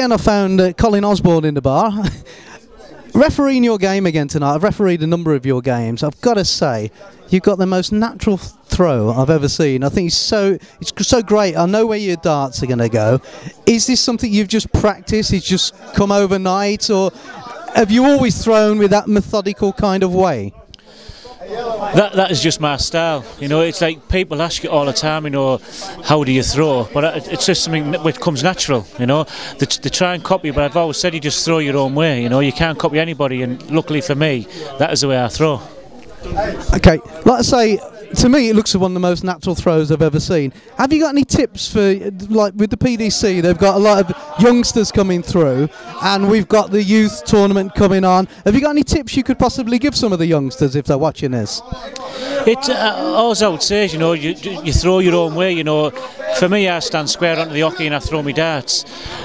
again I found Colin Osbourne in the bar. Refereeing your game again tonight, I've refereed a number of your games. I've got to say, you've got the most natural throw I've ever seen. I think it's so great. I know where your darts are going to go. Is this something you've just practiced? It's just come overnight, or have you always thrown with that methodical kind of way? That is just my style. You know, it's like people ask you all the time, you know, how do you throw? But it's just something that comes natural, you know. They try and copy, but I've always said you just throw your own way, you know. You can't copy anybody, and luckily for me, that is the way I throw. Okay, like I say, to me it looks like one of the most natural throws I've ever seen. Have you got any tips for, like with the PDC, they've got a lot of youngsters coming through, and we've got the youth tournament coming on. Have you got any tips you could possibly give some of the youngsters if they're watching this? All I would say is, you know, you throw your own way, you know. For me, I stand square onto the hockey and I throw my darts.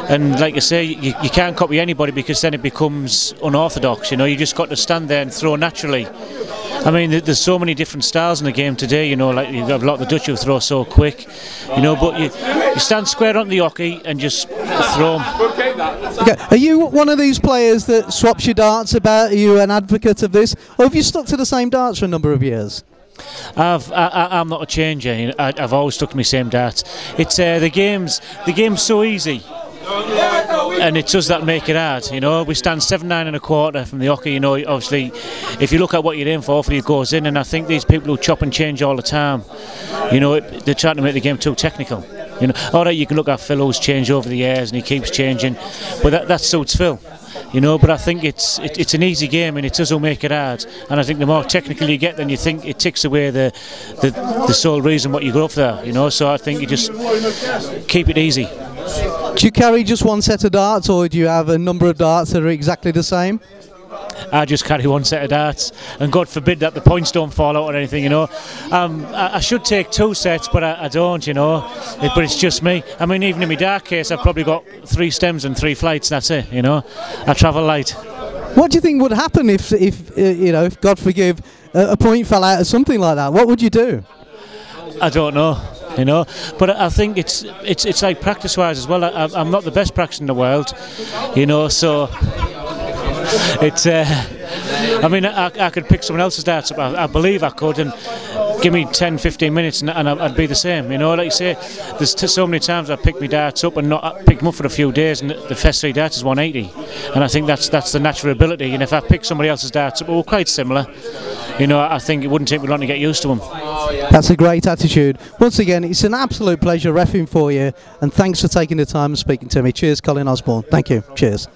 And like I say, you can't copy anybody, because then it becomes unorthodox, you know. You just got to stand there and throw naturally. I mean, there's so many different styles in the game today, you know, like you've got a lot of the Dutch who throw so quick, you know, but you stand square onto the hockey and just throw them. Okay. Are you one of these players that swaps your darts about? Are you an advocate of this? Or have you stuck to the same darts for a number of years? I'm not a changer. You know, I've always stuck to my same darts. It's the game's so easy. And it's us that make it hard, you know. We stand 7-9 and a quarter from the hockey, you know. Obviously, if you look at what you're in for, hopefully it goes in. And I think these people who chop and change all the time, you know, they're trying to make the game too technical. You know, all right, you can look at Phil who's changed over the years and he keeps changing, but that suits Phil. You know, but I think it's an easy game, and it does make it hard. And I think the more technical you get, then you think it takes away the sole reason what you go up there. You know, so I think you just keep it easy. Do you carry just one set of darts, or do you have a number of darts that are exactly the same? I just carry one set of darts, and God forbid that the points don't fall out or anything, you know. I should take 2 sets, but I don't, you know. But it's just me. I mean, even in my dart case, I've probably got 3 stems and 3 flights. That's it, you know. I travel light. What do you think would happen if you know, if God forgive, a point fell out or something like that? What would you do? I don't know. You know, but I think it's like practice-wise as well. I'm not the best practice in the world, you know, so it's. I mean, I could pick someone else's darts up. I believe I could, and give me 10-15 minutes, and I'd be the same. You know, like you say, there's so many times I pick my darts up and not pick them up for a few days, and the first 3 darts is 180, and I think that's the natural ability. And if I pick somebody else's darts up, we're quite similar. You know, I think it wouldn't take me long to get used to them. That's a great attitude. Once again, it's an absolute pleasure reffing for you, and thanks for taking the time and speaking to me. Cheers, Colin Osborne. Thank you. Cheers.